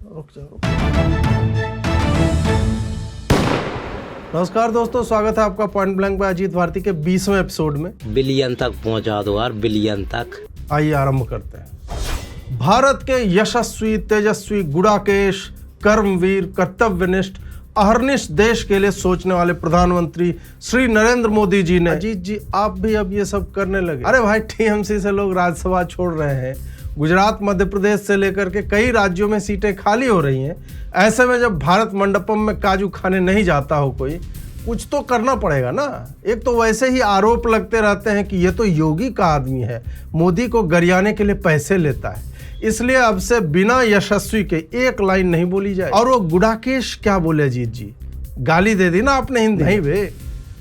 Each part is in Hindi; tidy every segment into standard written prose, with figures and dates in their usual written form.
रुक जाओ। नमस्कार दोस्तों, स्वागत है आपका point blank by Ajit Bharti के 20वें एपिसोड में। बिलियन तक पहुंचा दो यार, बिलियन तक। आइए आरंभ करते हैं। भारत के यशस्वी, तेजस्वी, गुडाकेश, कर्मवीर, कर्तव्यनिष्ठ, अहर्निश देश के लिए सोचने वाले प्रधानमंत्री श्री नरेंद्र मोदी जी ने, अजीत जी आप भी अब ये सब करने लगे। अरे भाई, टीएमसी से लोग राज्यसभा छोड़ रहे हैं, गुजरात, मध्य प्रदेश से लेकर के कई राज्यों में सीटें खाली हो रही हैं। ऐसे में जब भारत मंडपम में काजू खाने नहीं जाता हो कोई, कुछ तो करना पड़ेगा ना। एक तो वैसे ही आरोप लगते रहते हैं कि ये तो योगी का आदमी है, मोदी को गरियाने के लिए पैसे लेता है, इसलिए अब से बिना यशस्वी के एक लाइन नहीं बोली जाए। और वो गुडाकेश क्या बोले अजीत जी, गाली दे दी ना आपने हिंदी। नहीं बे,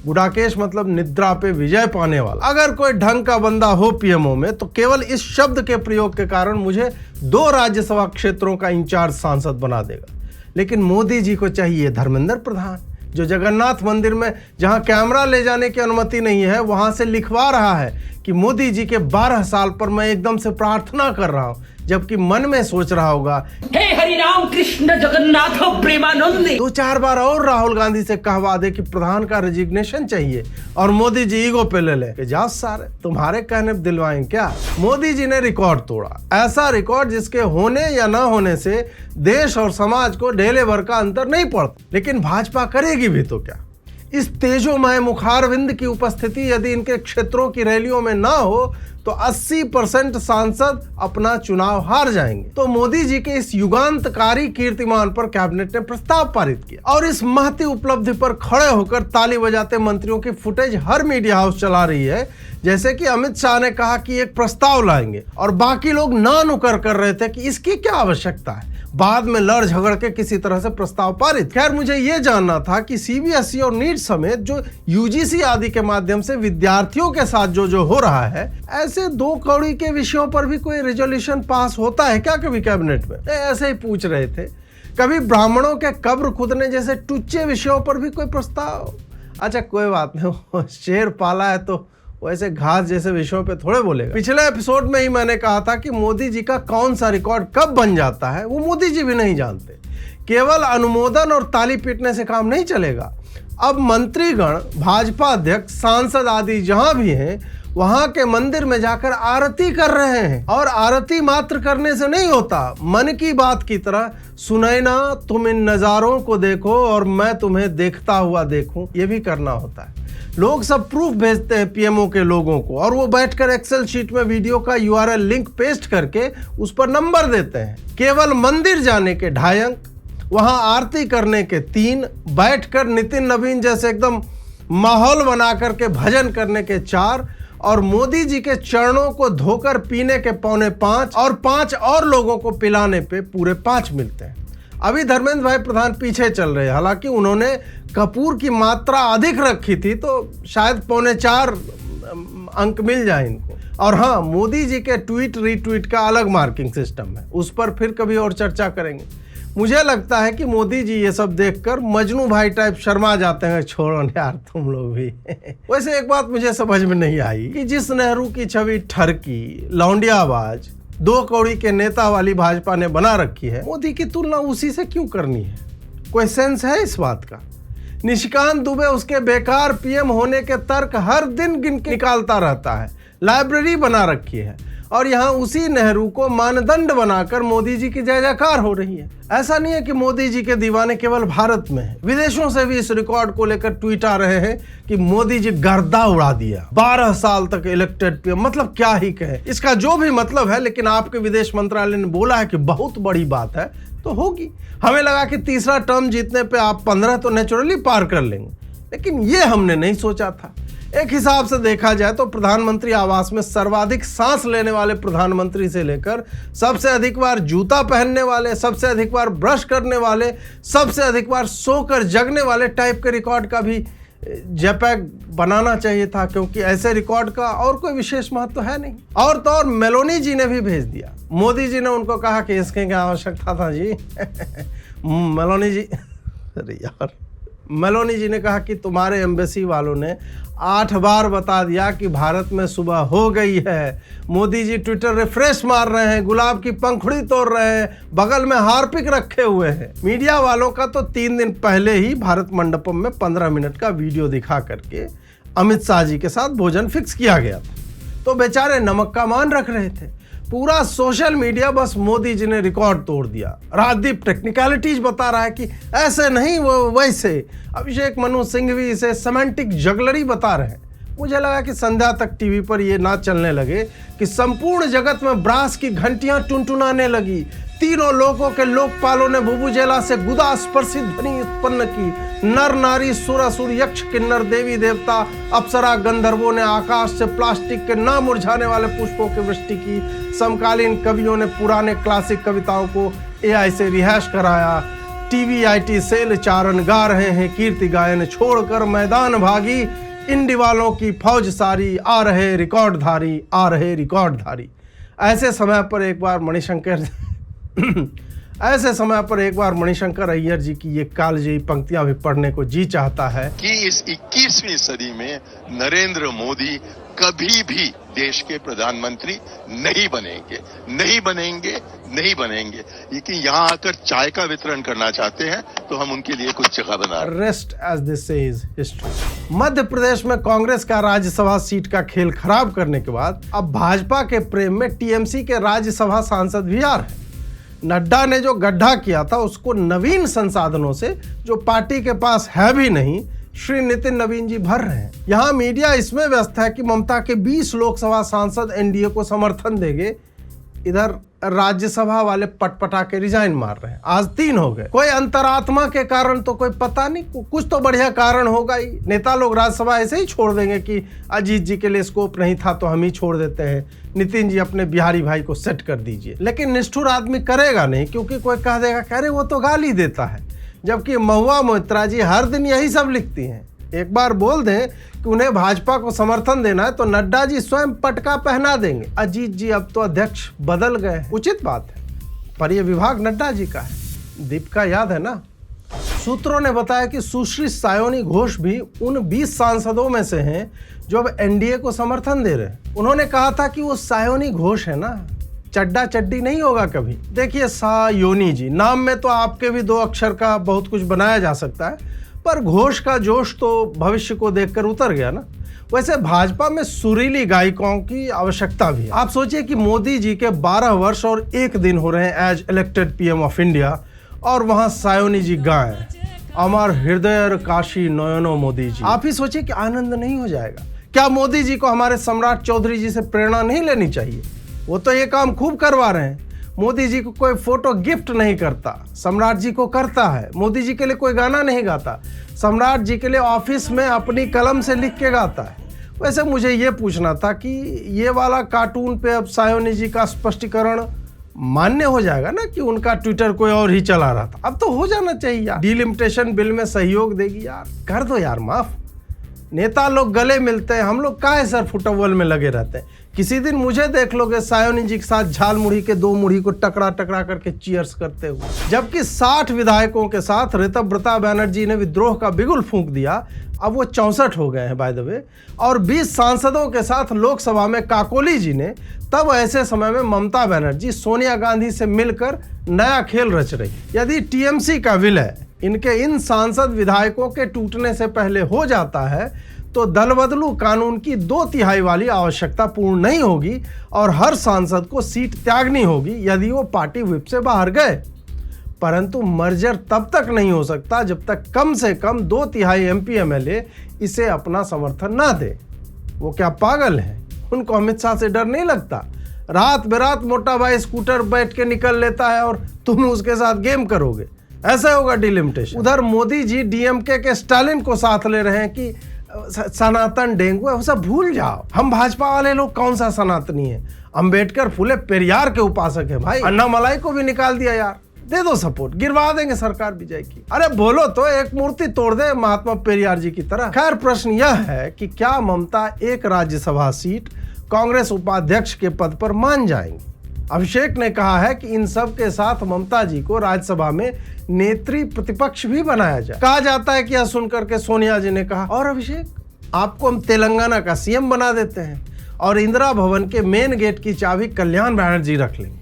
गुडाकेश मतलब निद्रा पे विजय पाने वाला। अगर कोई ढंग का बंदा हो पीएमओ में तो केवल इस शब्द के प्रयोग के कारण मुझे 2 राज्यसभा क्षेत्रों का इंचार्ज सांसद बना देगा। लेकिन मोदी जी को चाहिए धर्मेंद्र प्रधान, जो जगन्नाथ मंदिर में जहां कैमरा ले जाने की अनुमति नहीं है वहां से लिखवा रहा है कि मोदी जी के 12 साल पर मैं एकदम से प्रार्थना कर रहा हूं, जबकि मन में सोच रहा होगा, हे हरि राम कृष्ण जगन्नाथ प्रेमानंद। 2-4 बार और राहुल गांधी से कहवा दे कि प्रधान का रेजिग्नेशन चाहिए और मोदी जी ईगो पे ले ले कि जाओ सारे, तुम्हारे कहने पे दिलवाएं क्या। मोदी जी ने रिकॉर्ड तोड़ा, ऐसा रिकॉर्ड जिसके होने या ना होने से देश और समाज को ढेले भर का अंतर नहीं पड़ता। लेकिन भाजपा करेगी भी तो क्या। इस तेजोमय मुखारविंद की उपस्थिति यदि इनके क्षेत्रों की रैलियों में ना हो तो 80% सांसद अपना चुनाव हार जाएंगे। तो मोदी जी के इस युगांतकारी कीर्तिमान पर कैबिनेट ने प्रस्ताव पारित किया और इस महती उपलब्धि पर खड़े होकर ताली बजाते मंत्रियों की फुटेज हर मीडिया हाउस चला रही है। जैसे कि अमित शाह ने कहा कि एक प्रस्ताव लाएंगे और बाकी लोग ना नुकर कर रहे थे कि इसकी क्या आवश्यकता है। बाद में लड़ झगड़ के किसी तरह से प्रस्ताव पारित। खैर, मुझे यह जानना था कि सीबीएसई और नीट समेत जो यूजीसी आदि के माध्यम से विद्यार्थियों के साथ जो हो रहा है, ऐसे 2 कौड़ी के विषयों पर भी कोई रेजोल्यूशन पास होता है क्या कभी कैबिनेट में? ऐसे ही पूछ रहे थे। कभी ब्राह्मणों के कब्र खुदने जैसे टुच्चे विषयों पर भी कोई प्रस्ताव? अच्छा कोई बात नहीं, शेर पाला है तो वैसे घास जैसे विषयों पे थोड़े बोलेगा। पिछले एपिसोड में ही मैंने कहा था कि मोदी जी का कौन सा रिकॉर्ड कब बन जाता है वो मोदी जी भी नहीं जानते। केवल अनुमोदन और ताली पीटने से काम नहीं चलेगा। अब मंत्रीगण, भाजपा अध्यक्ष, सांसद आदि जहां भी हैं वहां के मंदिर में जाकर आरती कर रहे हैं। और आरती मात्र करने से नहीं होता, मन की बात की तरह सुनैना तुम इन नजारों को देखो और मैं तुम्हें देखता हुआ देखूं, ये भी करना होता है। लोग सब प्रूफ भेजते हैं पीएमओ के लोगों को और वो बैठकर एक्सेल शीट में वीडियो का यूआरएल लिंक पेस्ट करके उस पर नंबर देते हैं। केवल मंदिर जाने के 2.5 अंक, वहां आरती करने के 3, बैठकर नितिन नवीन जैसे एकदम माहौल बना करके भजन करने के 4 और मोदी जी के चरणों को धोकर पीने के 4.25 और 5 और लोगों को पिलाने पे पूरे 5 मिलते हैं। अभी धर्मेंद्र भाई प्रधान पीछे चल रहे हैं, हालांकि उन्होंने कपूर की मात्रा अधिक रखी थी तो शायद 4.25 अंक मिल जाए इनको। और हाँ, मोदी जी के ट्वीट रीट्वीट का अलग मार्किंग सिस्टम है, उस पर फिर कभी और चर्चा करेंगे। मुझे लगता है कि मोदी जी ये सब देखकर मजनू भाई टाइप शर्मा जाते हैं, छोड़ो यार तुम लोग भी। वैसे एक बात मुझे समझ में नहीं आई कि जिस नेहरू की छवि ठरकी, लौंडियाबाज, 2 कौड़ी के नेता वाली भाजपा ने बना रखी है, मोदी की तुलना उसी से क्यों करनी है? कोई सेंस है इस बात का? निशिकांत दुबे उसके बेकार पीएम होने के तर्क हर दिन गिन के निकालता रहता है, लाइब्रेरी बना रखी है और यहाँ उसी नेहरू को मानदंड बनाकर मोदी जी की जय जयकार हो रही है। ऐसा नहीं है कि मोदी जी के दीवाने केवल भारत में हैं, विदेशों से भी इस रिकॉर्ड को लेकर ट्वीट आ रहे हैं कि मोदी जी गर्दा उड़ा दिया, 12 साल तक इलेक्टेड पीएम। मतलब क्या ही कहे, इसका जो भी मतलब है, लेकिन आपके विदेश मंत्रालय ने बोला है कि बहुत बड़ी बात है तो होगी। हमें लगा कि तीसरा टर्म जीतने पे आप 15 तो नेचुरली पार कर लेंगे, लेकिन ये हमने नहीं सोचा था। एक हिसाब से देखा जाए तो प्रधानमंत्री आवास में सर्वाधिक सांस लेने वाले प्रधानमंत्री से लेकर सबसे अधिक बार जूता पहनने वाले, सबसे अधिक बार ब्रश करने वाले, सबसे अधिक बार सोकर जगने वाले टाइप के रिकॉर्ड का भी जेपैग बनाना चाहिए था, क्योंकि ऐसे रिकॉर्ड का और कोई विशेष महत्व तो है नहीं। और तो और मेलोनी जी ने भी भेज दिया। मोदी जी ने उनको कहा कि इसके क्या आवश्यकता था जी। मेलोनी जी, अरे यार मेलोनी जी ने कहा कि तुम्हारे एम्बेसी वालों ने 8 बार बता दिया कि भारत में सुबह हो गई है। मोदी जी ट्विटर रिफ्रेश मार रहे हैं, गुलाब की पंखुड़ी तोड़ रहे हैं, बगल में हार्पिक रखे हुए हैं। मीडिया वालों का तो 3 दिन पहले ही भारत मंडपम में 15 मिनट का वीडियो दिखा करके अमित शाह जी के साथ भोजन फिक्स किया गया था, तो बेचारे नमक का मान रख रहे थे। पूरा सोशल मीडिया बस मोदी जी ने रिकॉर्ड तोड़ दिया। राजदीप टेक्निकलिटीज बता रहा है कि ऐसे नहीं वो वैसे। अभिषेक मनु सिंघवी इसे सेमेंटिक जगलरी बता रहे हैं। मुझे लगा कि संध्या तक टीवी पर ये ना चलने लगे कि संपूर्ण जगत में ब्रास की घंटियां टुनटुनाने लगी। तीनों लोगों के लोकपालों ने बुबुजेला से गुदा स्पर्शी ध्वनि उत्पन्न की। नर नारी सुर असुर यक्ष किन्नर देवी देवता अप्सरा गंधर्वों ने आकाश से प्लास्टिक के ना मुरझाने वाले पुष्पों की वृष्टि की। समकालीन कवियों ने पुराने क्लासिक कविताओं को AI से रिहाइश कराया। TVIT सेल चारण गा रहे हैं कीर्ति गायन छोड़कर मैदान भागी। इन दीवालों की फौज सारी आ रहे रिकॉर्डधारी, आ रहे रिकॉर्डधारी। ऐसे समय पर एक बार मणिशंकर अय्यर जी की ये कालजयी पंक्तियां भी पढ़ने को जी चाहता है कि इस 21वीं सदी में नरेंद्र मोदी कभी भी देश के प्रधानमंत्री नहीं बनेंगे, नहीं बनेंगे, नहीं बनेंगे। लेकिन यहाँ आकर चाय का वितरण करना चाहते हैं तो हम उनके लिए कुछ जगह बना रहे हैं। Rest as this says history. Madhya Pradesh में कांग्रेस का राज्यसभा सीट का खेल खराब करने के बाद अब भाजपा के प्रेम में TMC के राज्यसभा सांसद भी आ रहे हैं। नड्डा ने जो गड्ढा किया था उसको नवीन संसाधनों से, जो पार्टी के पास है भी नहीं, श्री नितिन नवीन जी भर रहे हैं। यहाँ मीडिया इसमें व्यस्त है कि ममता के 20 लोकसभा सांसद NDA को समर्थन देंगे, इधर राज्यसभा वाले पटपटा के रिजाइन मार रहे हैं। आज 3 हो गए। कोई अंतरात्मा के कारण तो कोई पता नहीं, कुछ तो बढ़िया कारण होगा ही। नेता लोग राज्यसभा ऐसे ही छोड़ देंगे कि अजीत जी के लिए स्कोप नहीं था तो हम ही छोड़ देते हैं, नितिन जी अपने बिहारी भाई को सेट कर दीजिए। लेकिन निष्ठुर आदमी करेगा नहीं, क्योंकि कोई कह देगा कि अरे वो तो गाली देता है, जबकि महुआ मोइत्रा जी हर दिन यही सब लिखती हैं। एक बार बोल दें कि उन्हें भाजपा को समर्थन देना है तो नड्डा जी स्वयं पटका पहना देंगे। अजीत जी अब तो अध्यक्ष बदल गए, उचित बात है, पर यह विभाग नड्डा जी का है। दीपिका याद है ना। सूत्रों ने बताया कि सुश्री सायोनी घोष भी उन 20 सांसदों में से हैं जो अब NDA को समर्थन दे रहे हैं। उन्होंने कहा था कि वो सायोनी घोष है ना, चड्डा चड्डी नहीं होगा कभी। देखिए सायोनी जी, नाम में तो आपके भी 2 अक्षर का बहुत कुछ बनाया जा सकता है, पर घोष का जोश तो भविष्य को देखकर उतर गया ना। वैसे भाजपा में सुरीली गायिकाओं की आवश्यकता भी है। आप सोचिए कि मोदी जी के 12 वर्ष और 1 दिन हो रहे हैं as elected PM of India, और वहां सायोनी जी गाएं अमर हृदय काशी नयनो मोदी जी। आप ही सोचिए कि आनंद नहीं हो जाएगा क्या? मोदी जी को हमारे सम्राट चौधरी जी से प्रेरणा नहीं लेनी चाहिए? वो तो ये काम खूब करवा रहे हैं। मोदी जी को कोई फोटो गिफ्ट नहीं करता, सम्राट जी को करता है। मोदी जी के लिए कोई गाना नहीं गाता, सम्राट जी के लिए ऑफिस में अपनी कलम से लिख के गाता है। वैसे मुझे ये पूछना था कि ये वाला कार्टून पे अब सायोनी जी का स्पष्टीकरण मान्य हो जाएगा ना कि उनका ट्विटर कोई और ही चला रहा था? अब तो हो जाना चाहिए यार। डिलिमिटेशन बिल में सहयोग देगी यार, कर दो यार माफ। नेता लोग गले मिलते हैं, हम लोग काहे सर फुटबॉल में लगे रहते हैं। किसी दिन मुझे देख लोगे सायोनी जी के साथ झाल मुड़ी के 2 मुड़ी को टकरा टकरा करके चीयर्स करते हुए। जबकि 60 विधायकों के साथ ऋतव्रता बैनर्जी ने विद्रोह का बिगुल फूंक दिया, अब वो 64 हो गए हैं बाय द वे, और 20 सांसदों के साथ लोकसभा में काकोली जी ने, तब ऐसे समय में ममता बनर्जी सोनिया गांधी से मिलकर नया खेल रच रही। यदि TMC का विलय इनके इन सांसद विधायकों के टूटने से पहले हो जाता है तो दल बदलू कानून की 2/3 वाली आवश्यकता पूर्ण नहीं होगी और हर सांसद को सीट त्यागनी होगी यदि वो पार्टी व्हिप से बाहर गए। परंतु मर्जर तब तक नहीं हो सकता जब तक कम से कम 2/3 MP MLA इसे अपना समर्थन ना दे। वो क्या पागल है? उनको अमित शाह से डर नहीं लगता? रात बेरात मोटा भाई स्कूटर बैठ के निकल लेता है और तुम उसके साथ गेम करोगे, ऐसा होगा डिलिमिटेशन। उधर मोदी जी DMK के स्टालिन को साथ ले रहे हैं कि सनातन डेंगू है, वो सब भूल जाओ। हम भाजपा वाले लोग कौन सा सनातनी है? अंबेडकर फुले पेरियार के उपासक है भाई। अन्नामलाई को भी निकाल दिया यार, दे दो सपोर्ट, गिरवा देंगे सरकार विजय की। अरे बोलो तो एक मूर्ति तोड़ दे महात्मा पेरियार जी की तरह। खैर प्रश्न यह है कि क्या ममता एक राज्यसभा सीट कांग्रेस उपाध्यक्ष के पद पर मान जाएंगी? अभिषेक ने कहा है कि इन सब के साथ ममता जी को राज्यसभा में नेत्री प्रतिपक्ष भी बनाया जाए। कहा जाता है कि यह सुनकर के सोनिया जी ने कहा, और अभिषेक आपको हम तेलंगाना का सीएम बना देते हैं और इंदिरा भवन के मेन गेट की चाबी कल्याण बनर्जी रख लेंगे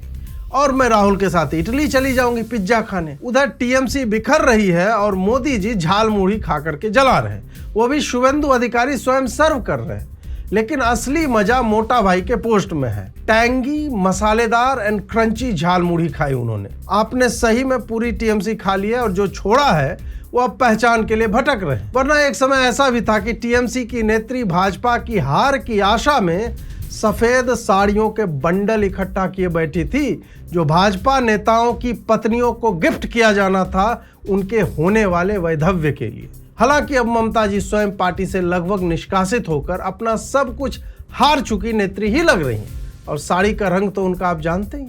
और मैं राहुल के साथ इटली चली जाऊंगी पिज्जा खाने। उधर टीएमसी बिखर रही है और मोदी जी झाल मुढ़ी खा करके जला रहे हैं, वो भी शुभेंदु अधिकारी स्वयं सर्व कर रहे हैं। लेकिन असली मजा मोटा भाई के पोस्ट में है। टैंगी, मसालेदार एंड क्रंची झाल मुढ़ी खाई उन्होंने। आपने सही में पूरी टीएमसी खा ली है और जो छोड़ा है वो अब पहचान के लिए भटक रहे। वरना एक समय ऐसा भी था कि टीएमसी की नेत्री भाजपा की हार की आशा में सफेद साड़ियों के बंडल इकट्ठा किए बैठी थी, जो भाजपा नेताओं की पत्नियों को गिफ्ट किया जाना था उनके होने वाले वैधव्य के लिए। हालांकि अब ममता जी स्वयं पार्टी से लगभग निष्कासित होकर अपना सब कुछ हार चुकी नेत्री ही लग रही हैं। और साड़ी का रंग तो उनका आप जानते ही,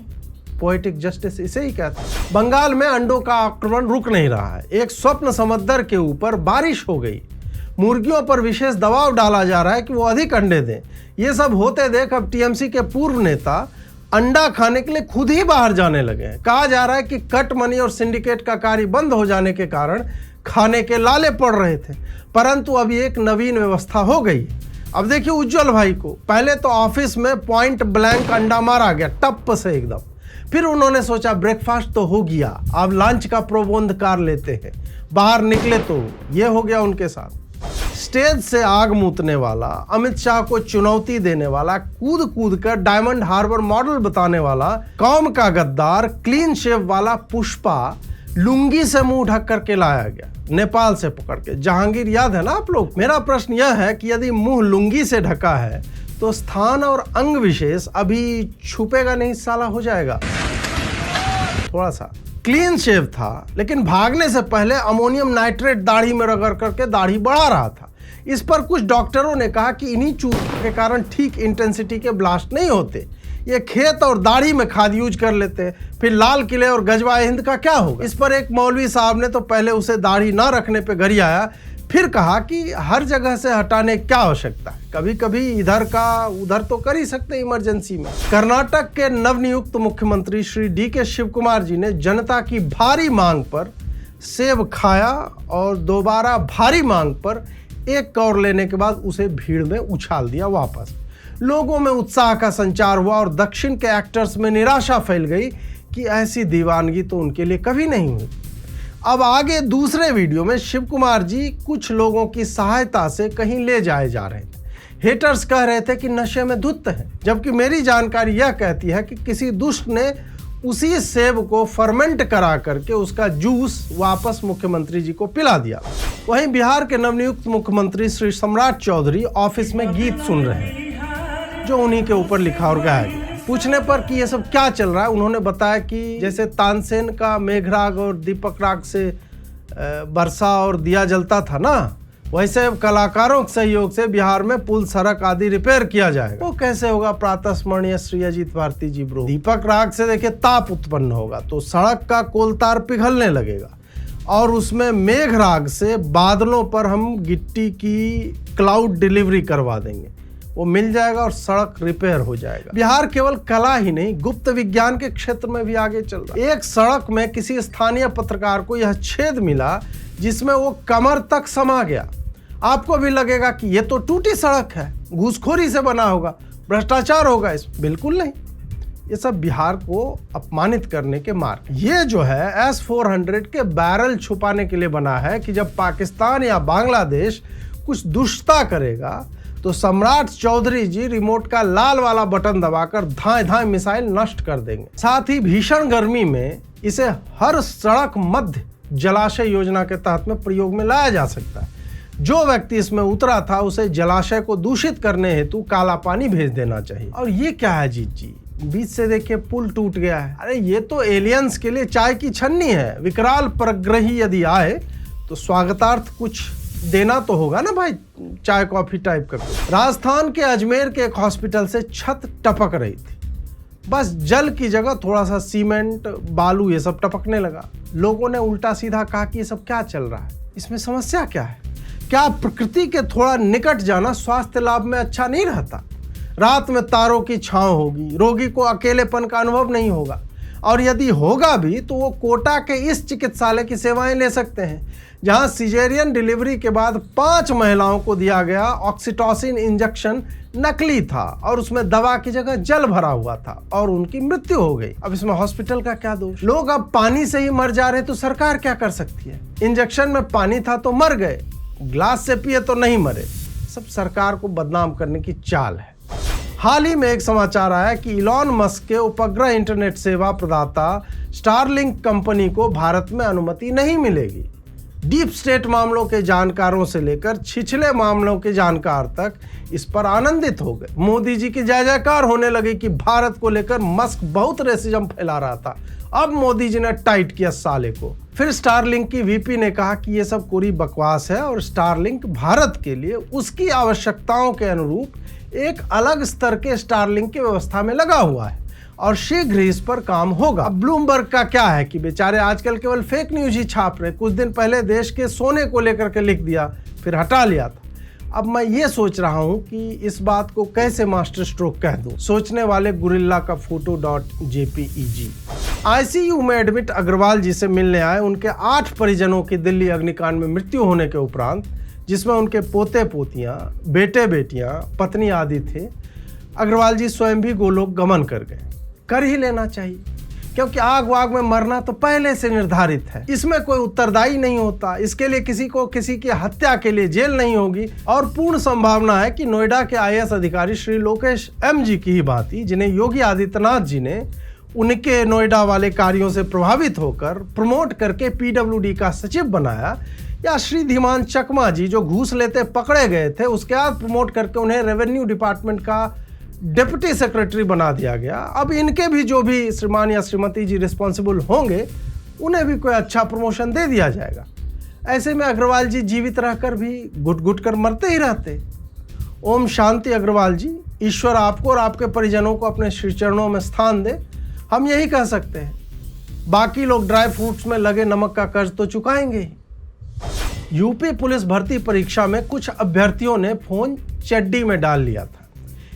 पोएटिक जस्टिस इसे ही कहते हैं। बंगाल में अंडों का आक्रमण रुक नहीं रहा है। एक स्वप्न समंदर के ऊपर बारिश हो गई। मुर्गियों पर विशेष दबाव डाला जा रहा है कि वो अधिक अंडे दें। ये सब होते देख अब टीएमसी के पूर्व नेता अंडा खाने के लिए खुद ही बाहर जाने लगे हैं। कहा जा रहा है कि कट मनी और सिंडिकेट का कार्य बंद हो जाने के कारण खाने के लाले पड़ रहे थे, परंतु अभी एक नवीन व्यवस्था हो गई। अब देखिए उज्जवल भाई को पहले तो ऑफिस में पॉइंट ब्लैंक अंडा मारा गया टप से एकदम। फिर उन्होंने सोचा ब्रेकफास्ट तो हो गया, अब लंच का प्रबंध कर लेते हैं। बाहर निकले तो ये हो गया उनके साथ। स्टेज से आग मूतने वाला, अमित शाह को चुनौती देने वाला, कूद कूद कर डायमंड हार्बर मॉडल बताने वाला, कौम का गद्दार, क्लीन शेव वाला पुष्पा लुंगी से मुंह ढक करके लाया गया नेपाल से पकड़ के। जहांगीर याद है ना आप लोग। मेरा प्रश्न यह है कि यदि मुंह लुंगी से ढका है तो स्थान और अंग विशेष अभी छुपेगा नहीं, साला हो जाएगा। थोड़ा सा क्लीन शेव था, लेकिन भागने से पहले अमोनियम नाइट्रेट दाढ़ी में रगड़ करके दाढ़ी बढ़ा रहा था। इस पर कुछ डॉक्टरों ने कहा कि इन्हीं चूहों के कारण ठीक इंटेंसिटी के ब्लास्ट नहीं होते, ये खेत और दाढ़ी में खाद यूज कर लेते हैं। फिर लाल किले और गजवा हिंद का क्या होगा। इस पर एक मौलवी साहब ने तो पहले उसे दाढ़ी ना रखने पे गरियाया, फिर कहा कि हर जगह से हटाने की क्या आवश्यकता है, कभी कभी इधर का उधर तो कर ही सकते हैं इमरजेंसी में। कर्नाटक के नवनियुक्त मुख्यमंत्री श्री डीके शिव कुमार जी ने जनता की भारी मांग पर सेब खाया और दोबारा भारी मांग पर एक कौर लेने के बाद उसे भीड़ में उछाल दिया वापस। लोगों में उत्साह का संचार हुआ और दक्षिण के एक्टर्स में निराशा फैल गई कि ऐसी दीवानगी तो उनके लिए कभी नहीं हुई। अब आगे दूसरे वीडियो में शिव कुमार जी कुछ लोगों की सहायता से कहीं ले जाए जा रहे थे। हेटर्स कह रहे थे कि नशे में धुत हैं, जबकि मेरी जानकारी यह कहती है कि किसी दुष्ट ने उसी सेब को फर्मेंट करा करके उसका जूस वापस मुख्यमंत्री जी को पिला दिया। वहीं बिहार के नवनियुक्त मुख्यमंत्री श्री सम्राट चौधरी ऑफिस में गीत सुन रहे हैं जो उन्हीं के ऊपर लिखा और गाया गया। पूछने पर कि ये सब क्या चल रहा है, उन्होंने बताया कि जैसे तानसेन का मेघराग और दीपक राग से बरसा और दिया जलता था ना, वैसे अब कलाकारों के सहयोग से बिहार में पुल, सड़क आदि रिपेयर किया जाएगा। वो कैसे होगा प्रातः स्मरणीय श्री अजीत भारती जी ब्रो। दीपक राग से देखिए ताप उत्पन्न होगा तो सड़क का कोलतार पिघलने लगेगा और उसमें मेघराग से बादलों पर हम गिट्टी की क्लाउड डिलीवरी करवा देंगे, वो मिल जाएगा और सड़क रिपेयर हो जाएगा। बिहार केवल कला ही नहीं, गुप्त विज्ञान के क्षेत्र में भी आगे चल रहा है। एक सड़क में किसी स्थानीय पत्रकार को यह छेद मिला जिसमें वो कमर तक समा गया। आपको भी लगेगा कि ये तो टूटी सड़क है, घूसखोरी से बना होगा, भ्रष्टाचार होगा। इस बिल्कुल नहीं, ये सब बिहार को अपमानित करने के मार्ग। ये जो है S-400 के बैरल छुपाने के लिए बना है कि जब पाकिस्तान या बांग्लादेश कुछ दुष्टता करेगा तो सम्राट चौधरी जी रिमोट का लाल वाला बटन दबाकर धाए धाए मिसाइल नष्ट कर देंगे। साथ ही भीषण गर्मी में इसे हर सड़क मध्य जलाशय योजना के तहत में प्रयोग में लाया जा सकता है। जो व्यक्ति इसमें उतरा था उसे जलाशय को दूषित करने हेतु काला पानी भेज देना चाहिए। और ये क्या है जीत जी, बीच से देखिए पुल टूट गया है। अरे ये तो एलियंस के लिए चाय की छन्नी है। विकराल परग्रही यदि आए तो स्वागतार्थ कुछ देना तो होगा ना भाई, चाय कॉफी टाइप का। राजस्थान के अजमेर के एक हॉस्पिटल से छत टपक रही थी, बस जल की जगह थोड़ा सा सीमेंट, बालू ये सब टपकने लगा। लोगों ने उल्टा सीधा कहा कि ये सब क्या चल रहा है, इसमें समस्या क्या है। क्या प्रकृति के थोड़ा निकट जाना स्वास्थ्य लाभ में अच्छा नहीं रहता। रात में तारों की छांव होगी, रोगी को अकेलेपन का अनुभव नहीं होगा, और यदि होगा भी तो वो कोटा के इस चिकित्सालय की सेवाएं ले सकते हैं जहां सिजेरियन डिलीवरी के बाद 5 महिलाओं को दिया गया ऑक्सीटोसिन इंजेक्शन नकली था और उसमें दवा की जगह जल भरा हुआ था और उनकी मृत्यु हो गई। अब इसमें हॉस्पिटल का क्या दोष? लोग अब पानी से ही मर जा रहे तो सरकार क्या कर सकती है? इंजेक्शन में पानी था तो मर गए, ग्लास से पिए तो नहीं मरे। सब सरकार को बदनाम करने की चाल है। हाल ही में एक समाचार आया कि इलॉन मस्क के उपग्रह इंटरनेट सेवा प्रदाता स्टारलिंक कंपनी को भारत में अनुमति नहीं मिलेगी। डीप स्टेट मामलों के जानकारों से लेकर छिछले मामलों के जानकार तक इस पर आनंदित हो गए। मोदी जी की जय जयकार होने लगी कि भारत को लेकर मस्क बहुत रेसिज्म फैला रहा था। अब मोदी जी ने टाइट किया साले को। फिर स्टारलिंक की वीपी ने कहा कि ये सब कोरी बकवास है और स्टारलिंक भारत के लिए उसकी आवश्यकताओं के अनुरूप एक अलग स्तर के स्टारलिंक की व्यवस्था में लगा हुआ है और शीघ्र ही इस पर काम होगा। अब ब्लूमबर्ग का क्या है कि बेचारे आजकल केवल फेक न्यूज ही छाप रहे। कुछ दिन पहले देश के सोने को लेकर के लिख दिया, फिर हटा लिया था। अब मैं ये सोच रहा हूं कि इस बात को कैसे मास्टर स्ट्रोक कह दूं। सोचने वाले गुरिल्ला का फोटो.jpeg। आईसीयू में एडमिट अग्रवाल जी से मिलने आए उनके 8 परिजनों की दिल्ली अग्निकांड में मृत्यु होने के उपरांत, जिसमें उनके पोते पोतियां, बेटे बेटियां, पत्नी आदि थे, अग्रवाल जी स्वयं भी गोलोक गमन कर गए। कर ही लेना चाहिए, क्योंकि आग वाग में मरना तो पहले से निर्धारित है। इसमें कोई उत्तरदायी नहीं होता। इसके लिए किसी को किसी की हत्या के लिए जेल नहीं होगी। और पूर्ण संभावना है कि नोएडा के आईएएस अधिकारी श्री लोकेश एम जी की ही बात ही, जिन्हें योगी आदित्यनाथ जी ने उनके नोएडा वाले कार्यों से प्रभावित होकर प्रमोट करके पीडब्ल्यूडी का सचिव बनाया, या श्री धीमान चकमा जी जो घूस लेते पकड़े गए थे, उसके बाद प्रमोट करके उन्हें रेवेन्यू डिपार्टमेंट का डिप्टी सेक्रेटरी बना दिया गया। अब इनके भी जो भी श्रीमान या श्रीमती जी रिस्पॉन्सिबल होंगे, उन्हें भी कोई अच्छा प्रमोशन दे दिया जाएगा। ऐसे में अग्रवाल जी जीवित रहकर भी घुट घुट कर मरते ही रहते। ओम शांति अग्रवाल जी, ईश्वर आपको और आपके परिजनों को अपने श्री चरणों में स्थान दे, हम यही कह सकते हैं। बाकी लोग ड्राई फ्रूट्स में लगे नमक का कर्ज तो चुकाएंगे ही। यूपी पुलिस भर्ती परीक्षा में कुछ अभ्यर्थियों ने फोन चड्डी में डाल लिया था।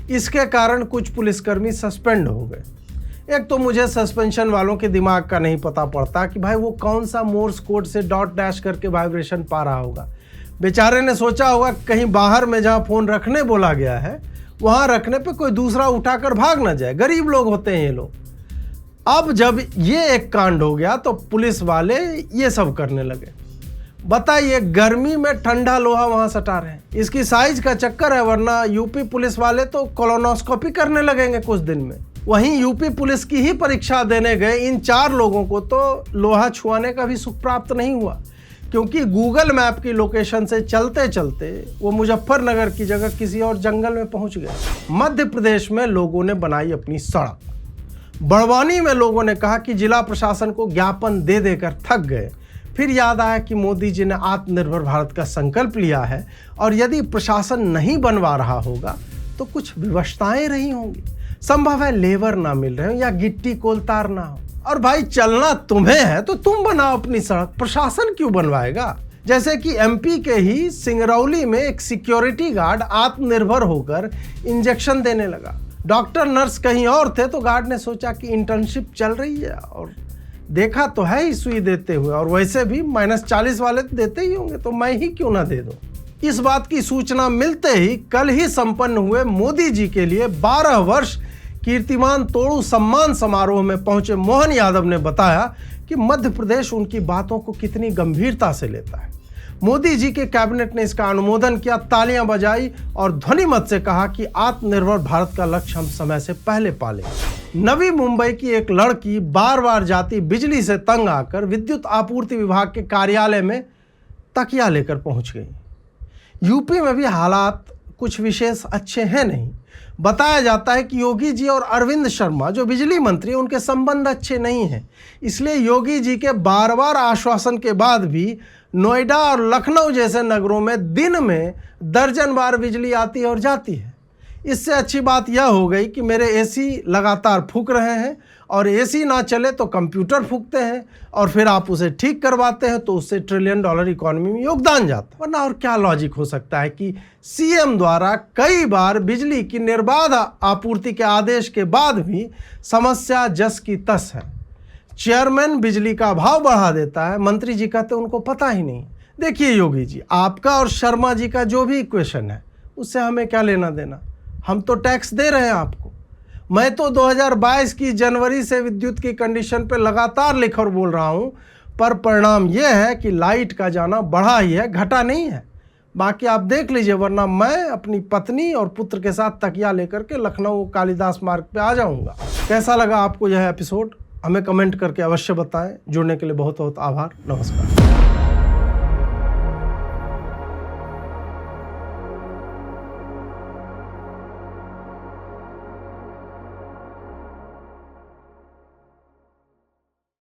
इसके कारण कुछ पुलिसकर्मी सस्पेंड हो गए। एक तो मुझे सस्पेंशन वालों के दिमाग का नहीं पता पड़ता कि भाई वो कौन सा मोर्स कोड से डॉट डैश करके वाइब्रेशन पा रहा होगा। बेचारे ने सोचा होगा कहीं बाहर में जहाँ फ़ोन रखने बोला गया है वहाँ रखने पे कोई दूसरा उठाकर भाग ना जाए। गरीब लोग होते हैं ये लोग। अब जब ये एक कांड हो गया तो पुलिस वाले ये सब करने लगे। बताइए, गर्मी में ठंडा लोहा वहां सटा रहे हैं। इसकी साइज का चक्कर है, वरना यूपी पुलिस वाले तो कोलोनोस्कोपी करने लगेंगे कुछ दिन में। वहीं यूपी पुलिस की ही परीक्षा देने गए इन 4 लोगों को तो लोहा छुआने का भी सुख प्राप्त नहीं हुआ, क्योंकि गूगल मैप की लोकेशन से चलते चलते वो मुजफ्फरनगर की जगह किसी और जंगल में पहुंच गए। मध्य प्रदेश में लोगों ने बनाई अपनी सड़क। बड़वानी में लोगों ने कहा कि जिला प्रशासन को ज्ञापन दे देकर थक गए। फिर याद आया कि मोदी जी ने आत्मनिर्भर भारत का संकल्प लिया है और यदि प्रशासन नहीं बनवा रहा होगा तो कुछ विवशताएं रही होंगी। संभव है लेबर ना मिल रहे हो या गिट्टी कोलतार ना हो। और भाई चलना तुम्हें है तो तुम बनाओ अपनी सड़क, प्रशासन क्यों बनवाएगा। जैसे कि एमपी के ही सिंगरौली में एक सिक्योरिटी गार्ड आत्मनिर्भर होकर इंजेक्शन देने लगा। डॉक्टर नर्स कहीं और थे तो गार्ड ने सोचा कि इंटर्नशिप चल रही है और देखा तो है ही सुई देते हुए, और वैसे भी -40 वाले तो देते ही होंगे, तो मैं ही क्यों ना दे दूं। इस बात की सूचना मिलते ही कल ही संपन्न हुए मोदी जी के लिए 12 वर्ष कीर्तिमान तोड़ू सम्मान समारोह में पहुंचे मोहन यादव ने बताया कि मध्य प्रदेश उनकी बातों को कितनी गंभीरता से लेता है। मोदी जी के कैबिनेट ने इसका अनुमोदन किया, तालियां बजाई और ध्वनिमत से कहा कि आत्मनिर्भर भारत का लक्ष्य हम समय से पहले पालें। नवी मुंबई की एक लड़की बार बार जाती बिजली से तंग आकर विद्युत आपूर्ति विभाग के कार्यालय में तकिया लेकर पहुंच गई। यूपी में भी हालात कुछ विशेष अच्छे हैं नहीं। बताया जाता है कि योगी जी और अरविंद शर्मा जो बिजली मंत्री, उनके संबंध अच्छे नहीं हैं। इसलिए योगी जी के बार बार आश्वासन के बाद भी नोएडा और लखनऊ जैसे नगरों में दिन में दर्जन बार बिजली आती है और जाती है। इससे अच्छी बात यह हो गई कि मेरे एसी लगातार फूंक रहे हैं और एसी ना चले तो कंप्यूटर फूकते हैं और फिर आप उसे ठीक करवाते हैं तो उससे $1 ट्रिलियन इकोनॉमी में योगदान जाता है। वरना और क्या लॉजिक हो सकता है कि सीएम द्वारा कई बार बिजली की निर्बाध आपूर्ति के आदेश के बाद भी समस्या जस की तस है। चेयरमैन बिजली का भाव बढ़ा देता है, मंत्री जी कहते उनको पता ही नहीं। देखिए योगी जी, आपका और शर्मा जी का जो भी इक्वेशन है उससे हमें क्या लेना देना, हम तो टैक्स दे रहे हैं आपको। मैं तो 2022 की जनवरी से विद्युत की कंडीशन पे लगातार लिख और बोल रहा हूँ, पर परिणाम यह है कि लाइट का जाना बढ़ा ही है, घटा नहीं है। बाकी आप देख लीजिए, वरना मैं अपनी पत्नी और पुत्र के साथ तकिया लेकर के लखनऊ कालिदास मार्ग पे आ जाऊँगा। कैसा लगा आपको यह एपिसोड, हमें कमेंट करके अवश्य बताएं। जुड़ने के लिए बहुत बहुत आभार। नमस्कार।